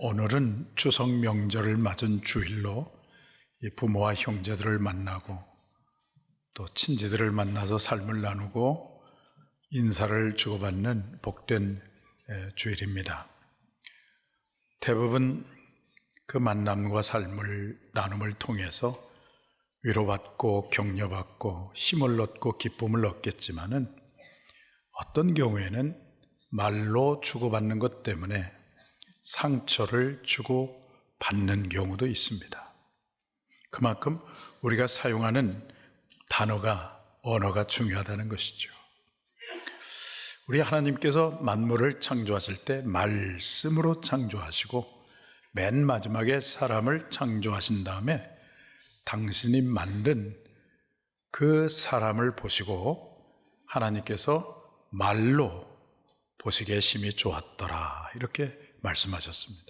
오늘은 추석 명절을 맞은 주일로 이 부모와 형제들을 만나고 또 친지들을 만나서 삶을 나누고 인사를 주고받는 복된 주일입니다. 대부분 그 만남과 삶을 나눔을 통해서 위로받고 격려받고 힘을 얻고 기쁨을 얻겠지만은 어떤 경우에는 말로 주고받는 것 때문에 상처를 주고받는 경우도 있습니다. 그만큼 우리가 사용하는 단어가, 언어가 중요하다는 것이죠. 우리 하나님께서 만물을 창조하실 때 말씀으로 창조하시고 맨 마지막에 사람을 창조하신 다음에 당신이 만든 그 사람을 보시고 하나님께서 말로 보시기에 심히 좋았더라, 이렇게 말씀하셨습니다.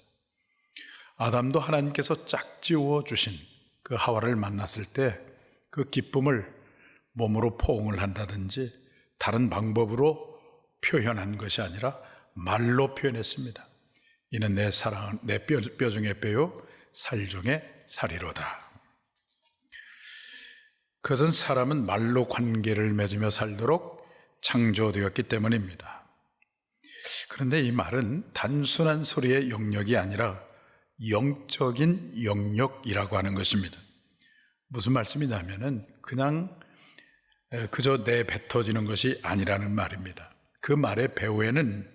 아담도 하나님께서 짝지워 주신 그 하와를 만났을 때 그 기쁨을 몸으로 포옹을 한다든지 다른 방법으로 표현한 것이 아니라 말로 표현했습니다. 이는 내 사랑은 내 뼈 중에 뼈요 살 중에 살이로다. 그것은 사람은 말로 관계를 맺으며 살도록 창조되었기 때문입니다. 그런데 이 말은 단순한 소리의 영역이 아니라 영적인 영역이라고 하는 것입니다. 무슨 말씀이냐면은 그냥 그저 내뱉어지는 것이 아니라는 말입니다. 그 말의 배후에는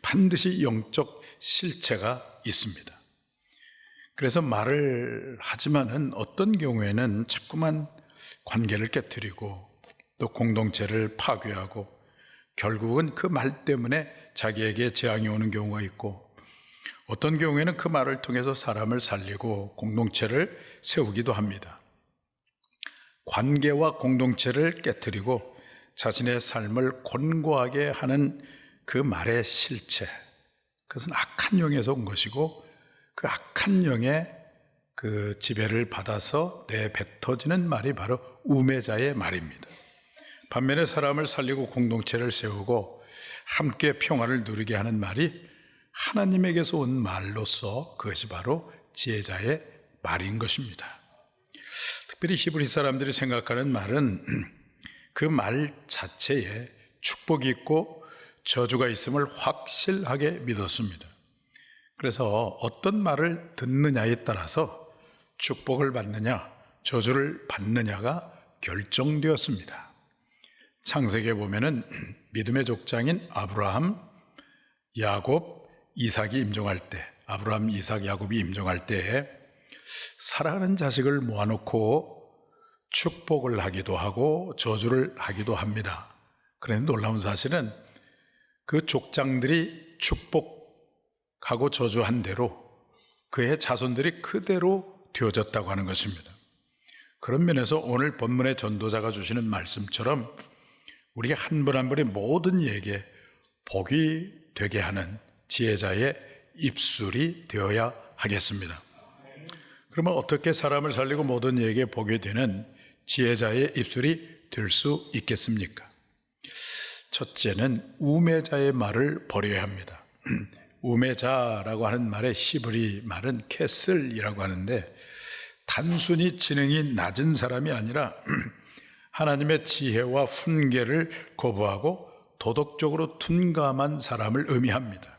반드시 영적 실체가 있습니다. 그래서 말을 하지만은 어떤 경우에는 자꾸만 관계를 깨트리고 또 공동체를 파괴하고 결국은 그 말 때문에 자기에게 재앙이 오는 경우가 있고, 어떤 경우에는 그 말을 통해서 사람을 살리고 공동체를 세우기도 합니다. 관계와 공동체를 깨트리고 자신의 삶을 곤고하게 하는 그 말의 실체, 그것은 악한 영에서 온 것이고 그 악한 영의 그 지배를 받아서 내뱉어지는 말이 바로 우매자의 말입니다. 반면에 사람을 살리고 공동체를 세우고 함께 평화를 누리게 하는 말이 하나님에게서 온 말로서 그것이 바로 지혜자의 말인 것입니다. 특별히 히브리 사람들이 생각하는 말은 그 말 자체에 축복이 있고 저주가 있음을 확실하게 믿었습니다. 그래서 어떤 말을 듣느냐에 따라서 축복을 받느냐 저주를 받느냐가 결정되었습니다. 창세기에 보면은 믿음의 족장인 아브라함, 야곱, 이삭이 임종할 때, 아브라함, 이삭, 야곱이 임종할 때에 사랑하는 자식을 모아놓고 축복을 하기도 하고 저주를 하기도 합니다. 그런데 놀라운 사실은 그 족장들이 축복하고 저주한 대로 그의 자손들이 그대로 되어졌다고 하는 것입니다. 그런 면에서 오늘 본문의 전도자가 주시는 말씀처럼 우리가 한 분 한 분이 모든 이에게 복이 되게 하는 지혜자의 입술이 되어야 하겠습니다. 그러면 어떻게 사람을 살리고 모든 이에게 복이 되는 지혜자의 입술이 될 수 있겠습니까? 첫째는 우매자의 말을 버려야 합니다. 우매자라고 하는 말의 히브리 말은 캐슬이라고 하는데 단순히 지능이 낮은 사람이 아니라 하나님의 지혜와 훈계를 거부하고 도덕적으로 둔감한 사람을 의미합니다.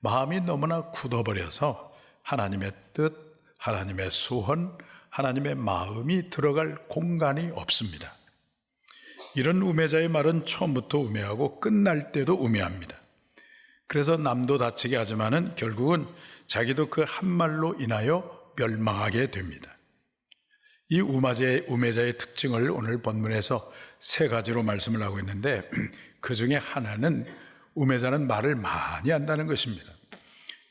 마음이 너무나 굳어버려서 하나님의 뜻, 하나님의 소원, 하나님의 마음이 들어갈 공간이 없습니다. 이런 우매자의 말은 처음부터 우매하고 끝날 때도 우매합니다. 그래서 남도 다치게 하지만은 결국은 자기도 그 한 말로 인하여 멸망하게 됩니다. 이 우매자의 특징을 오늘 본문에서 세 가지로 말씀을 하고 있는데 그 중에 하나는 우매자는 말을 많이 한다는 것입니다.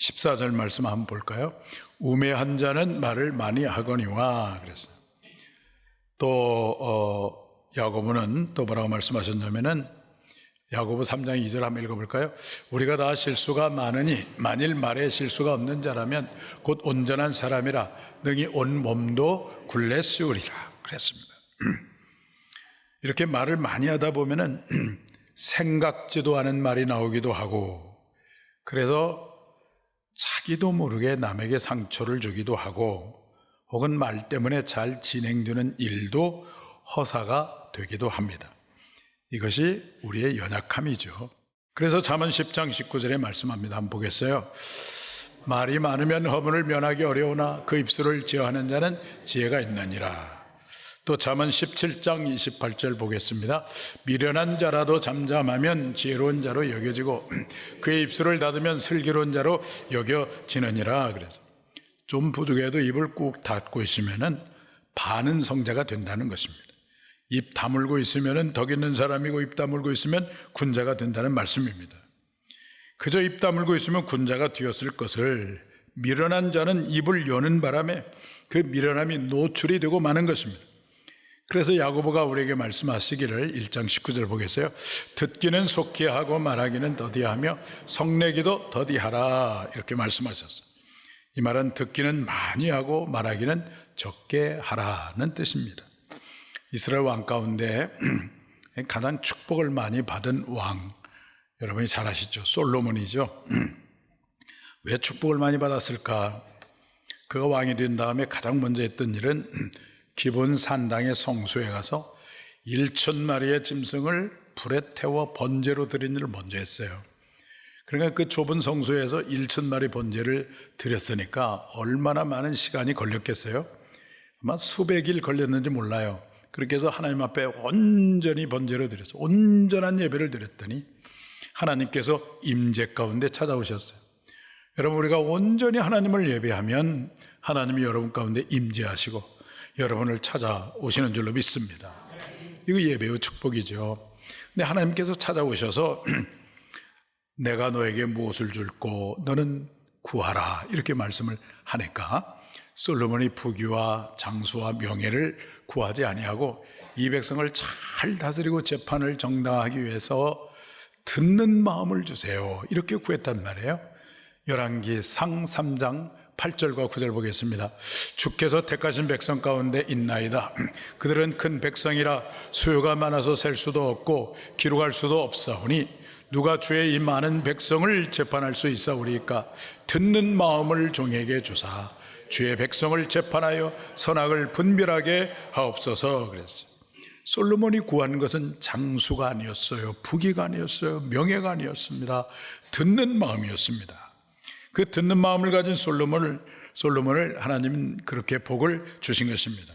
14절 말씀 한번 볼까요? 우매한 자는 말을 많이 하거니와 그랬어요. 또 야고보는 또 뭐라고 말씀하셨냐면은 야고보 3장 2절 한번 읽어볼까요? 우리가 다 실수가 많으니 만일 말에 실수가 없는 자라면 곧 온전한 사람이라 능히 온 몸도 굴레 씌우리라 그랬습니다. 이렇게 말을 많이 하다 보면은 생각지도 않은 말이 나오기도 하고, 그래서 자기도 모르게 남에게 상처를 주기도 하고 혹은 말 때문에 잘 진행되는 일도 허사가 되기도 합니다. 이것이 우리의 연약함이죠. 그래서 잠언 10장 19절에 말씀합니다. 한번 보겠어요. 말이 많으면 허물을 면하기 어려우나 그 입술을 제어하는 자는 지혜가 있느니라. 또 잠언 17장 28절 보겠습니다. 미련한 자라도 잠잠하면 지혜로운 자로 여겨지고 그의 입술을 닫으면 슬기로운 자로 여겨지느니라. 그래서 좀 부족해도 입을 꾹 닫고 있으면은 반은 성자가 된다는 것입니다. 입 다물고 있으면은 덕 있는 사람이고 입 다물고 있으면 군자가 된다는 말씀입니다. 그저 입 다물고 있으면 군자가 되었을 것을 미련한 자는 입을 여는 바람에 그 미련함이 노출이 되고 마는 것입니다. 그래서 야고보가 우리에게 말씀하시기를 1장 19절 보겠어요. 듣기는 속히 하고 말하기는 더디하며 성내기도 더디하라 이렇게 말씀하셨어요. 이 말은 듣기는 많이 하고 말하기는 적게 하라는 뜻입니다. 이스라엘 왕 가운데 가장 축복을 많이 받은 왕 여러분이 잘 아시죠? 솔로몬이죠. 왜 축복을 많이 받았을까? 그가 왕이 된 다음에 가장 먼저 했던 일은 기본 산당의 성소에 가서 1,000마리의 짐승을 불에 태워 번제로 드린 일을 먼저 했어요. 그러니까 그 좁은 성소에서 1,000마리 번제를 드렸으니까 얼마나 많은 시간이 걸렸겠어요? 아마 수백일 걸렸는지 몰라요. 그렇게 해서 하나님 앞에 온전히 번제로 드렸어요. 온전한 예배를 드렸더니 하나님께서 임재 가운데 찾아오셨어요. 여러분, 우리가 온전히 하나님을 예배하면 하나님이 여러분 가운데 임재하시고 여러분을 찾아오시는 줄로 믿습니다. 이거 예배의 축복이죠. 근데 하나님께서 찾아오셔서 내가 너에게 무엇을 줄고 너는 구하라 이렇게 말씀을 하니까 솔로몬이 부귀와 장수와 명예를 구하지 아니하고 이 백성을 잘 다스리고 재판을 정당하기 위해서 듣는 마음을 주세요 이렇게 구했단 말이에요. 열왕기상 3장 8절과 9절 보겠습니다. 주께서 택하신 백성 가운데 있나이다. 그들은 큰 백성이라 수요가 많아서 셀 수도 없고 기록할 수도 없사오니 누가 주의 이 많은 백성을 재판할 수 있사오리까? 듣는 마음을 종에게 주사 주의 백성을 재판하여 선악을 분별하게 하옵소서 그랬어요. 솔로몬이 구한 것은 장수가 아니었어요. 부귀가 아니었어요. 명예가 아니었습니다. 듣는 마음이었습니다. 그 듣는 마음을 가진 솔로몬을 하나님은 그렇게 복을 주신 것입니다.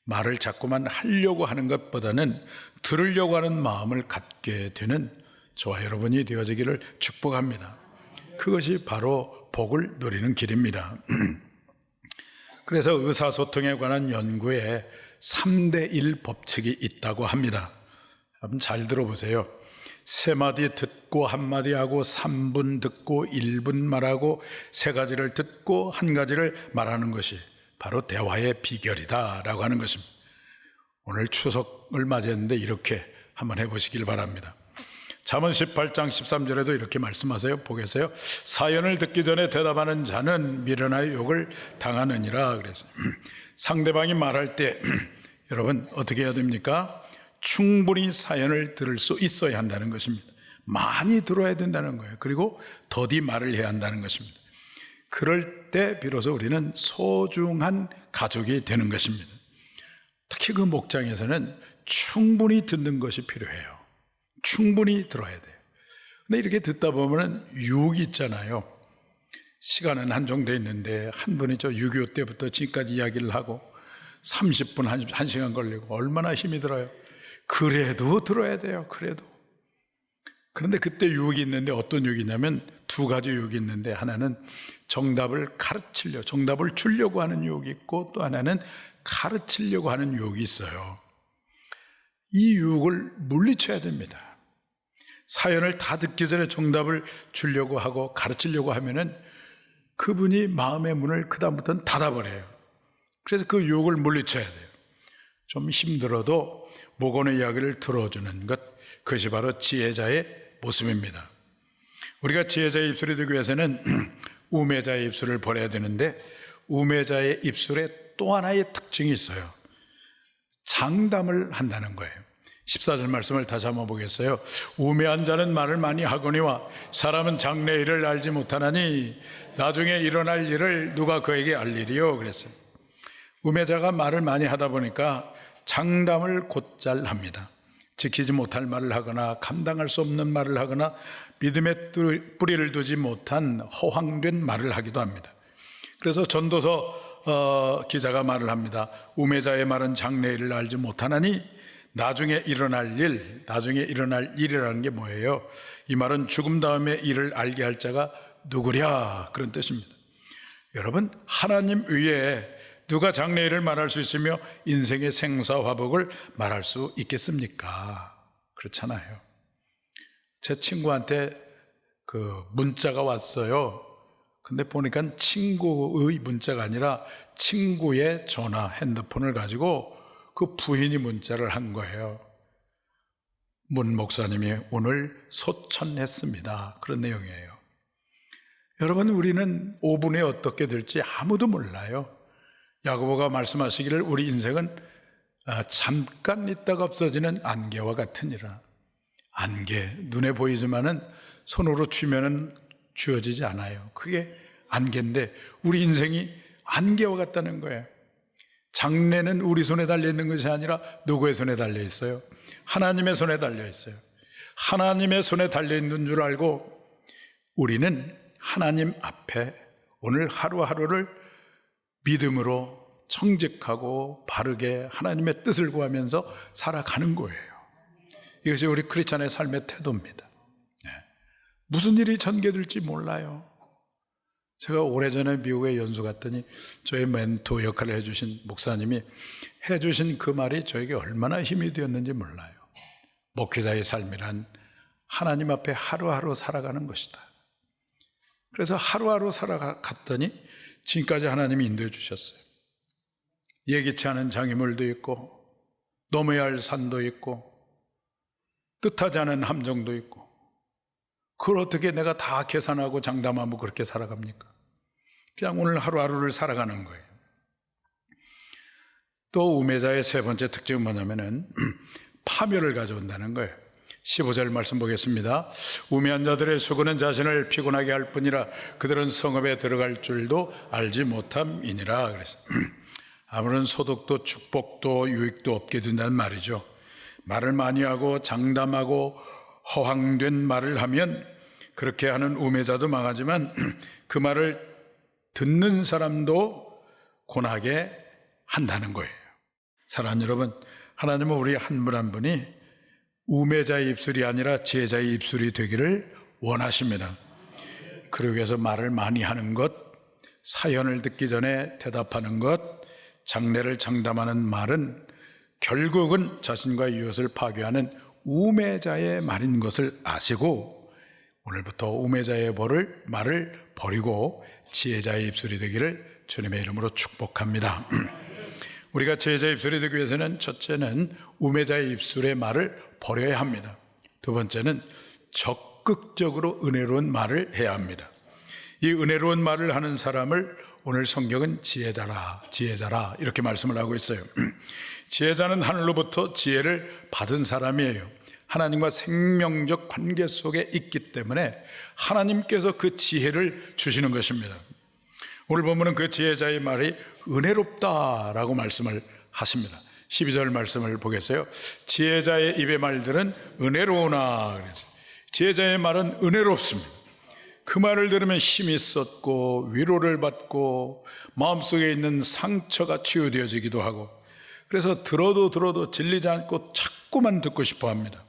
말을 자꾸만 하려고 하는 것보다는 들으려고 하는 마음을 갖게 되는 저와 여러분이 되어지기를 축복합니다. 그것이 바로 복을 누리는 길입니다. 그래서 의사소통에 관한 연구에 3대1 법칙이 있다고 합니다. 한번 잘 들어보세요. 3마디 듣고 1마디 하고 3분 듣고 1분 말하고 3가지를 듣고 1가지를 말하는 것이 바로 대화의 비결이다 라고 하는 것입니다. 오늘 추석을 맞이했는데 이렇게 한번 해보시길 바랍니다. 잠언 18장 13절에도 이렇게 말씀하세요. 보겠어요. 사연을 듣기 전에 대답하는 자는 미련하여 욕을 당하느니라 그래서 상대방이 말할 때 여러분 어떻게 해야 됩니까? 충분히 사연을 들을 수 있어야 한다는 것입니다. 많이 들어야 된다는 거예요. 그리고 더디 말을 해야 한다는 것입니다. 그럴 때 비로소 우리는 소중한 가족이 되는 것입니다. 특히 그 목장에서는 충분히 듣는 것이 필요해요. 충분히 들어야 돼요. 근데 이렇게 듣다 보면 유혹이 있잖아요. 시간은 한정되어 있는데 한 분이 저 6.25 때부터 지금까지 이야기를 하고 30분, 1시간 걸리고 얼마나 힘이 들어요. 그래도 들어야 돼요. 그런데 그때 유혹이 있는데 어떤 유혹이냐면 2가지 유혹이 있는데 하나는 정답을 정답을 주려고 하는 유혹이 있고 또 하나는 가르치려고 하는 유혹이 있어요. 이 유혹을 물리쳐야 됩니다. 사연을 다 듣기 전에 정답을 주려고 하고 가르치려고 하면은 그분이 마음의 문을 그다음부터는 닫아버려요. 그래서 그 유혹을 물리쳐야 돼요. 좀 힘들어도 모건의 이야기를 들어주는 것, 그것이 바로 지혜자의 모습입니다. 우리가 지혜자의 입술이 되기 위해서는 우매자의 입술을 버려야 되는데 우매자의 입술에 또 하나의 특징이 있어요. 장담을 한다는 거예요. 14절 말씀을 다시 한번 보겠어요. 우매한 자는 말을 많이 하거니와 사람은 장래 일을 알지 못하나니 나중에 일어날 일을 누가 그에게 알리리요. 그랬어요. 우매자가 말을 많이 하다 보니까 장담을 곧잘 합니다. 지키지 못할 말을 하거나 감당할 수 없는 말을 하거나 믿음에 뿌리를 두지 못한 허황된 말을 하기도 합니다. 그래서 전도서 기자가 말을 합니다. 우매자의 말은 장래 일을 알지 못하나니 나중에 일어날 일이라는 게 뭐예요? 이 말은 죽음 다음에 일을 알게 할 자가 누구랴, 그런 뜻입니다. 여러분, 하나님 외에 누가 장래 일을 말할 수 있으며 인생의 생사화복을 말할 수 있겠습니까? 그렇잖아요. 제 친구한테 그 문자가 왔어요. 근데 보니까 친구의 문자가 아니라 친구의 전화, 핸드폰을 가지고 그 부인이 문자를 한 거예요. 문 목사님이 오늘 소천했습니다. 그런 내용이에요. 여러분, 우리는 5분에 어떻게 될지 아무도 몰라요. 야고보가 말씀하시기를 우리 인생은 잠깐 있다가 없어지는 안개와 같으니라. 안개, 눈에 보이지만은 손으로 쥐면은 쥐어지지 않아요. 그게 안개인데 우리 인생이 안개와 같다는 거예요. 장래는 우리 손에 달려있는 것이 아니라 누구의 손에 달려있어요? 하나님의 손에 달려있어요. 하나님의 손에 달려있는 줄 알고 우리는 하나님 앞에 오늘 하루하루를 믿음으로 정직하고 바르게 하나님의 뜻을 구하면서 살아가는 거예요. 이것이 우리 크리스찬의 삶의 태도입니다. 무슨 일이 전개될지 몰라요. 제가 오래전에 미국에 연수 갔더니 저의 멘토 역할을 해주신 목사님이 해주신 그 말이 저에게 얼마나 힘이 되었는지 몰라요. 목회자의 삶이란 하나님 앞에 하루하루 살아가는 것이다. 그래서 하루하루 살아갔더니 지금까지 하나님이 인도해 주셨어요. 예기치 않은 장애물도 있고 넘어야 할 산도 있고 뜻하지 않은 함정도 있고 그걸 어떻게 내가 다 계산하고 장담하고 그렇게 살아갑니까? 그냥 오늘 하루하루를 살아가는 거예요. 또 우매자의 세 번째 특징은 뭐냐면은 파멸을 가져온다는 거예요. 15절 말씀 보겠습니다. 우매한 자들의 수고는 자신을 피곤하게 할 뿐이라 그들은 성읍에 들어갈 줄도 알지 못함이니라. 그래서 아무런 소득도 축복도 유익도 없게 된다는 말이죠. 말을 많이 하고 장담하고 허황된 말을 하면 그렇게 하는 우매자도 망하지만 그 말을 듣는 사람도 고나게 한다는 거예요. 사랑하는 여러분, 하나님은 우리 한 분 한 분이 우매자의 입술이 아니라 지혜자의 입술이 되기를 원하십니다. 그러기 위해서 말을 많이 하는 것, 사연을 듣기 전에 대답하는 것, 장래를 장담하는 말은 결국은 자신과 이웃을 파괴하는 우매자의 말인 것을 아시고 오늘부터 우매자의 말을 버리고 지혜자의 입술이 되기를 주님의 이름으로 축복합니다. 우리가 지혜자의 입술이 되기 위해서는 첫째는 우매자의 입술의 말을 버려야 합니다. 두 번째는 적극적으로 은혜로운 말을 해야 합니다. 이 은혜로운 말을 하는 사람을 오늘 성경은 지혜자라 이렇게 말씀을 하고 있어요. 지혜자는 하늘로부터 지혜를 받은 사람이에요. 하나님과 생명적 관계 속에 있기 때문에 하나님께서 그 지혜를 주시는 것입니다. 오늘 보면은 그 지혜자의 말이 은혜롭다라고 말씀을 하십니다. 12절 말씀을 보겠어요. 지혜자의 입의 말들은 은혜로우나. 그래서 지혜자의 말은 은혜롭습니다. 그 말을 들으면 힘이 쏟고 위로를 받고 마음속에 있는 상처가 치유되어지기도 하고 그래서 들어도 질리지 않고 자꾸만 듣고 싶어 합니다.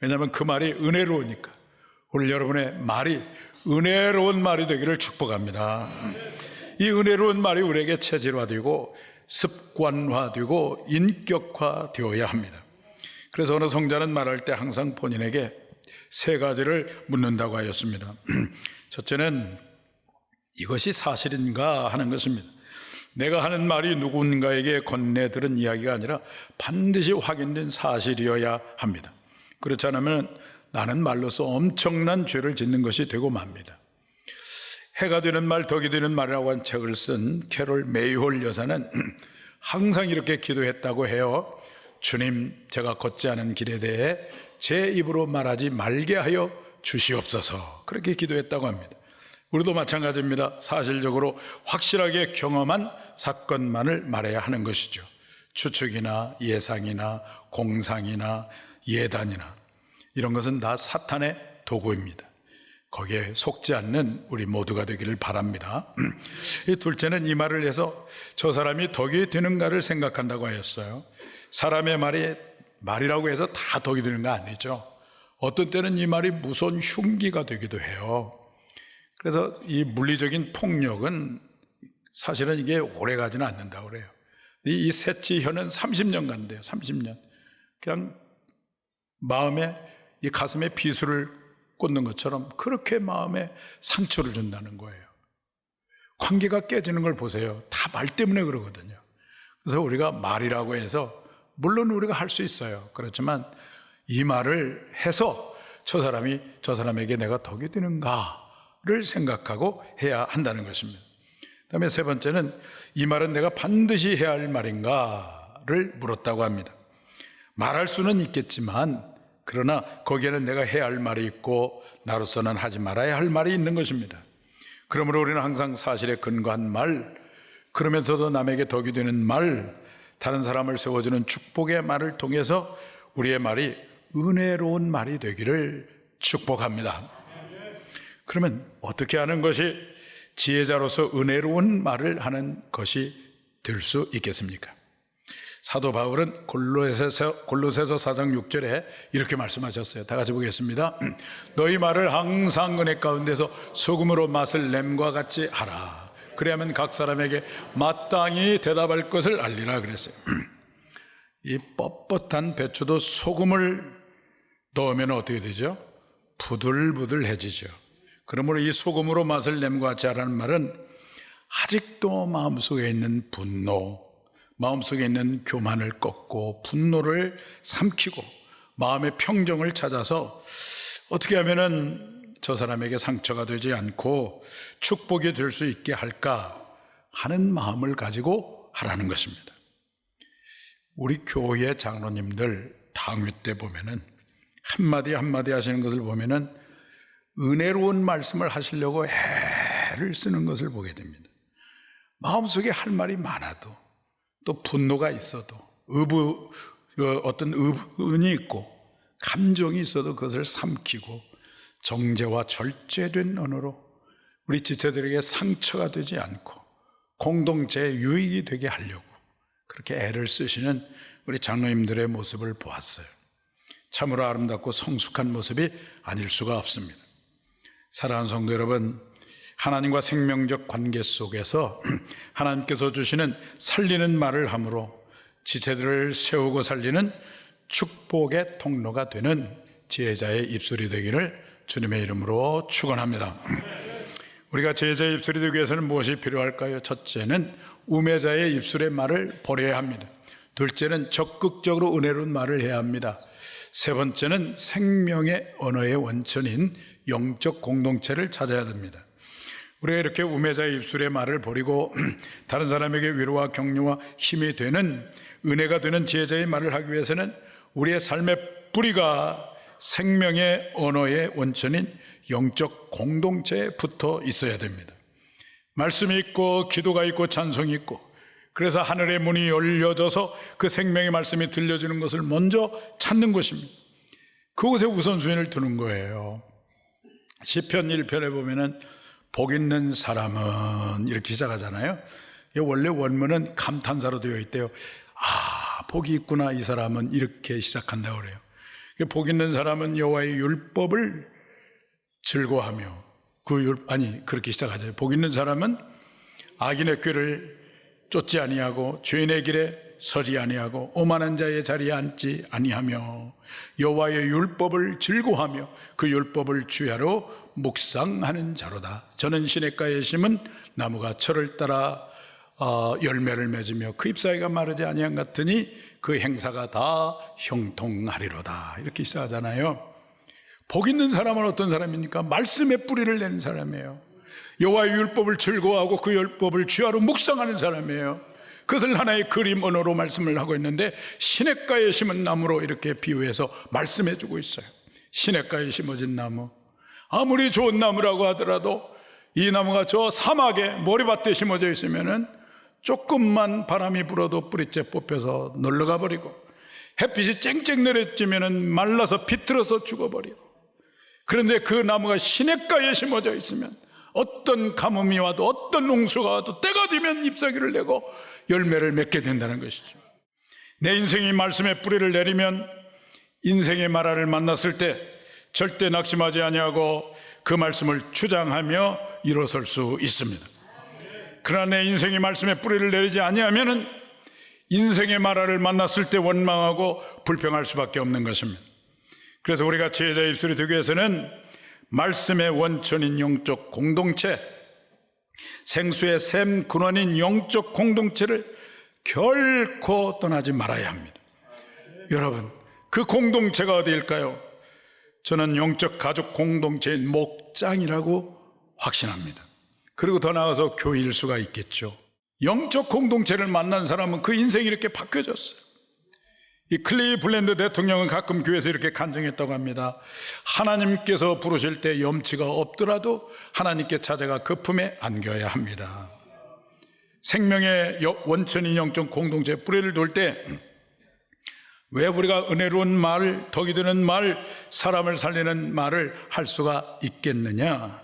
왜냐하면 그 말이 은혜로우니까. 오늘 여러분의 말이 은혜로운 말이 되기를 축복합니다. 이 은혜로운 말이 우리에게 체질화되고 습관화되고 인격화되어야 합니다. 그래서 어느 성자는 말할 때 항상 본인에게 세 가지를 묻는다고 하였습니다. 첫째는 이것이 사실인가 하는 것입니다. 내가 하는 말이 누군가에게 건네 들은 이야기가 아니라 반드시 확인된 사실이어야 합니다. 그렇지 않으면 나는 말로서 엄청난 죄를 짓는 것이 되고 맙니다. 해가 되는 말 덕이 되는 말이라고 한 책을 쓴 캐롤 메이홀 여사는 항상 이렇게 기도했다고 해요. 주님, 제가 걷지 않은 길에 대해 제 입으로 말하지 말게 하여 주시옵소서, 그렇게 기도했다고 합니다. 우리도 마찬가지입니다. 사실적으로 확실하게 경험한 사건만을 말해야 하는 것이죠. 추측이나 예상이나 공상이나 예단이나 이런 것은 다 사탄의 도구입니다. 거기에 속지 않는 우리 모두가 되기를 바랍니다. 둘째는 이 말을 해서 저 사람이 덕이 되는가를 생각한다고 하였어요. 사람의 말이라고 해서 다 덕이 되는 거 아니죠. 어떤 때는 이 말이 무서운 흉기가 되기도 해요. 그래서 이 물리적인 폭력은 사실은 이게 오래 가지는 않는다고 그래요. 이 새치혀는 30년 간대요. 30년. 그냥 마음에, 이 가슴에 비수를 꽂는 것처럼 그렇게 마음에 상처를 준다는 거예요. 관계가 깨지는 걸 보세요. 다 말 때문에 그러거든요. 그래서 우리가 말이라고 해서, 물론 우리가 할 수 있어요. 그렇지만 이 말을 해서 저 사람에게 내가 덕이 되는가를 생각하고 해야 한다는 것입니다. 그다음에 세 번째는 이 말은 내가 반드시 해야 할 말인가를 물었다고 합니다. 말할 수는 있겠지만 그러나 거기에는 내가 해야 할 말이 있고 나로서는 하지 말아야 할 말이 있는 것입니다. 그러므로 우리는 항상 사실에 근거한 말, 그러면서도 남에게 덕이 되는 말, 다른 사람을 세워주는 축복의 말을 통해서 우리의 말이 은혜로운 말이 되기를 축복합니다. 그러면 어떻게 하는 것이 지혜자로서 은혜로운 말을 하는 것이 될 수 있겠습니까? 사도 바울은 골로새서 4장 6절에 이렇게 말씀하셨어요. 다 같이 보겠습니다. 너희 말을 항상 은혜 가운데서 소금으로 맛을 냄과 같이 하라. 그래야만 각 사람에게 마땅히 대답할 것을 알리라 그랬어요. 이 뻣뻣한 배추도 소금을 넣으면 어떻게 되죠? 부들부들해지죠. 그러므로 이 소금으로 맛을 냄과 같이 하라는 말은 아직도 마음속에 있는 분노, 마음속에 있는 교만을 꺾고 분노를 삼키고 마음의 평정을 찾아서 어떻게 하면은 저 사람에게 상처가 되지 않고 축복이 될 수 있게 할까 하는 마음을 가지고 하라는 것입니다. 우리 교회 장로님들 당회 때 보면은 한마디 한마디 하시는 것을 보면은 은혜로운 말씀을 하시려고 애를 쓰는 것을 보게 됩니다. 마음속에 할 말이 많아도 또 분노가 있어도 어떤 의문이 있고 감정이 있어도 그것을 삼키고 정제와 절제된 언어로 우리 지체들에게 상처가 되지 않고 공동체의 유익이 되게 하려고 그렇게 애를 쓰시는 우리 장로님들의 모습을 보았어요. 참으로 아름답고 성숙한 모습이 아닐 수가 없습니다. 사랑하는 성도 여러분, 하나님과 생명적 관계 속에서 하나님께서 주시는 살리는 말을 함으로 지체들을 세우고 살리는 축복의 통로가 되는 지혜자의 입술이 되기를 주님의 이름으로 축원합니다. 우리가 지혜자의 입술이 되기 위해서는 무엇이 필요할까요? 첫째는 우매자의 입술의 말을 버려야 합니다. 둘째는 적극적으로 은혜로운 말을 해야 합니다. 세 번째는 생명의 언어의 원천인 영적 공동체를 찾아야 됩니다. 우리가 이렇게 우매자의 입술의 말을 버리고 다른 사람에게 위로와 격려와 힘이 되는 은혜가 되는 지혜자의 말을 하기 위해서는 우리의 삶의 뿌리가 생명의 언어의 원천인 영적 공동체에 붙어 있어야 됩니다. 말씀이 있고 기도가 있고 찬송이 있고, 그래서 하늘의 문이 열려져서 그 생명의 말씀이 들려주는 것을 먼저 찾는 것입니다. 그곳에 우선순위를 두는 거예요. 시편 1편에 보면은 복 있는 사람은 이렇게 시작하잖아요. 원래 원문은 감탄사로 되어 있대요. 아, 복이 있구나, 이 사람은, 이렇게 시작한다고 그래요. 복 있는 사람은 여호와의 율법을 즐거워하며 그렇게 시작하죠. 복 있는 사람은 악인의 꾀를 쫓지 아니하고 죄인의 길에 서지 아니하고 오만한 자의 자리에 앉지 아니하며 여호와의 율법을 즐거워하며 그 율법을 주야로 묵상하는 자로다. 저는 시냇가에 심은 나무가 철을 따라 열매를 맺으며 그 잎사귀가 마르지 아니한 같으니 그 행사가 다 형통하리로다. 이렇게 시작하잖아요. 복 있는 사람은 어떤 사람입니까? 말씀의 뿌리를 내는 사람이에요. 여호와의 율법을 즐거워하고 그 율법을 주야로 묵상하는 사람이에요. 그것을 하나의 그림 언어로 말씀을 하고 있는데, 시냇가에 심은 나무로 이렇게 비유해서 말씀해 주고 있어요. 시냇가에 심어진 나무, 아무리 좋은 나무라고 하더라도 이 나무가 저 사막에 모래밭에 심어져 있으면은 조금만 바람이 불어도 뿌리째 뽑혀서 놀러가 버리고, 햇빛이 쨍쨍 내려지면은 말라서 비틀어서 죽어버리고, 그런데 그 나무가 시냇가에 심어져 있으면 어떤 가뭄이 와도 어떤 홍수가 와도 때가 되면 잎사귀를 내고 열매를 맺게 된다는 것이죠. 내 인생이 말씀의 뿌리를 내리면 인생의 마라를 만났을 때 절대 낙심하지 아니하고 그 말씀을 주장하며 일어설 수 있습니다. 그러나 내 인생이 말씀의 뿌리를 내리지 아니하면은 인생의 마라를 만났을 때 원망하고 불평할 수밖에 없는 것입니다. 그래서 우리가 지혜자의 입술이 되기 위해서는 말씀의 원천인 영적 공동체, 생수의 샘 근원인 영적 공동체를 결코 떠나지 말아야 합니다. 여러분, 그 공동체가 어디일까요? 저는 영적 가족 공동체인 목장이라고 확신합니다. 그리고 더 나아가서 교회일 수가 있겠죠. 영적 공동체를 만난 사람은 그 인생이 이렇게 바뀌어졌어요. 이 클리블랜드 대통령은 가끔 교회에서 이렇게 간증했다고 합니다. 하나님께서 부르실 때 염치가 없더라도 하나님께 찾아가 그 품에 안겨야 합니다. 생명의 원천인 영적 공동체에 뿌리를 둘 때 왜 우리가 은혜로운 말, 덕이 되는 말, 사람을 살리는 말을 할 수가 있겠느냐?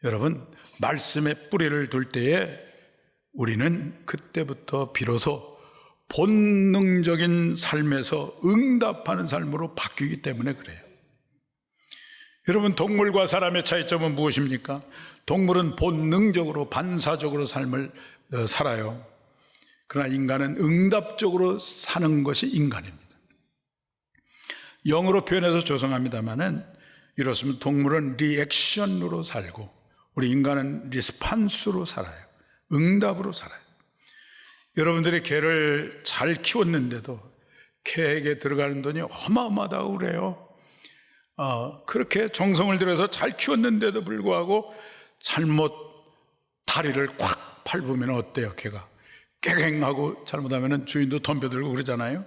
여러분, 말씀에 뿌리를 둘 때에 우리는 그때부터 비로소 본능적인 삶에서 응답하는 삶으로 바뀌기 때문에 그래요. 여러분, 동물과 사람의 차이점은 무엇입니까? 동물은 본능적으로 반사적으로 삶을 살아요. 그러나 인간은 응답적으로 사는 것이 인간입니다. 영어로 표현해서 죄송합니다만은 이렇습니다. 동물은 리액션으로 살고 우리 인간은 리스판스로 살아요. 응답으로 살아요. 여러분들이 개를 잘 키웠는데도 개에게 들어가는 돈이 어마어마하다고 그래요. 그렇게 정성을 들여서 잘 키웠는데도 불구하고 잘못 다리를 콱 밟으면 어때요? 개가 깨갱하고 잘못하면 주인도 덤벼들고 그러잖아요.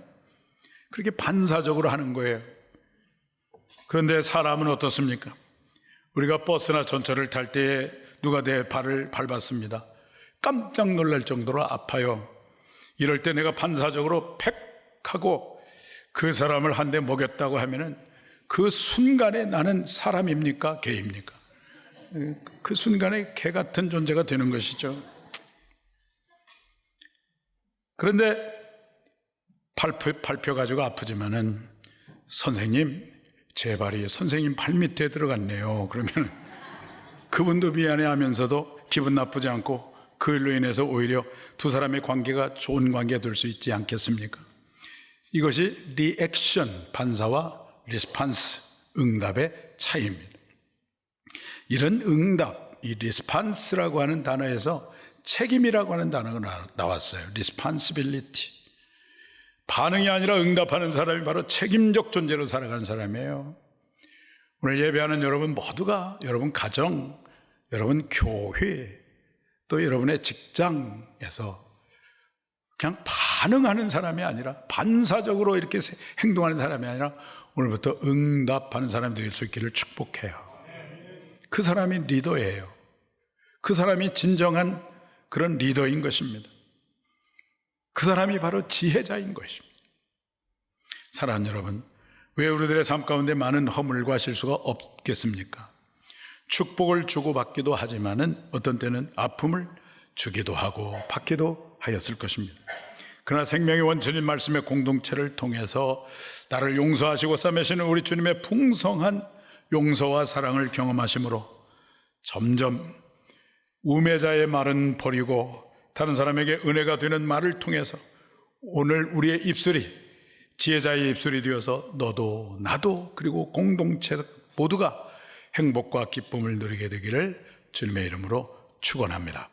그렇게 반사적으로 하는 거예요. 그런데 사람은 어떻습니까? 우리가 버스나 전철을 탈 때에 누가 내 발을 밟았습니다. 깜짝 놀랄 정도로 아파요. 이럴 때 내가 반사적으로 팩 하고 그 사람을 한 대 먹였다고 하면은 그 순간에 나는 사람입니까? 개입니까? 그 순간에 개 같은 존재가 되는 것이죠. 그런데 밟혀가지고 아프지만은 선생님, 제 발이 선생님 발 밑에 들어갔네요. 그러면 그분도 미안해 하면서도 기분 나쁘지 않고 그 일로 인해서 오히려 두 사람의 관계가 좋은 관계가 될 수 있지 않겠습니까? 이것이 리액션, 반사와 리스판스, 응답의 차이입니다. 이런 응답, 이 리스판스라고 하는 단어에서 책임이라고 하는 단어가 나왔어요. 리스판시빌리티. 반응이 아니라 응답하는 사람이 바로 책임적 존재로 살아가는 사람이에요. 오늘 예배하는 여러분 모두가 여러분 가정, 여러분 교회, 또 여러분의 직장에서 그냥 반응하는 사람이 아니라 반사적으로 이렇게 행동하는 사람이 아니라 오늘부터 응답하는 사람이 될 수 있기를 축복해요. 그 사람이 리더예요. 그 사람이 진정한 그런 리더인 것입니다. 그 사람이 바로 지혜자인 것입니다. 사랑하는 여러분, 왜 우리들의 삶 가운데 많은 허물과 실수가 없겠습니까? 축복을 주고받기도 하지만은 어떤 때는 아픔을 주기도 하고 받기도 하였을 것입니다. 그러나 생명의 원천인 말씀의 공동체를 통해서 나를 용서하시고 싸매시는 우리 주님의 풍성한 용서와 사랑을 경험하심으로 점점 우매자의 말은 버리고 다른 사람에게 은혜가 되는 말을 통해서 오늘 우리의 입술이 지혜자의 입술이 되어서 너도 나도 그리고 공동체 모두가 행복과 기쁨을 누리게 되기를 주님의 이름으로 축원합니다.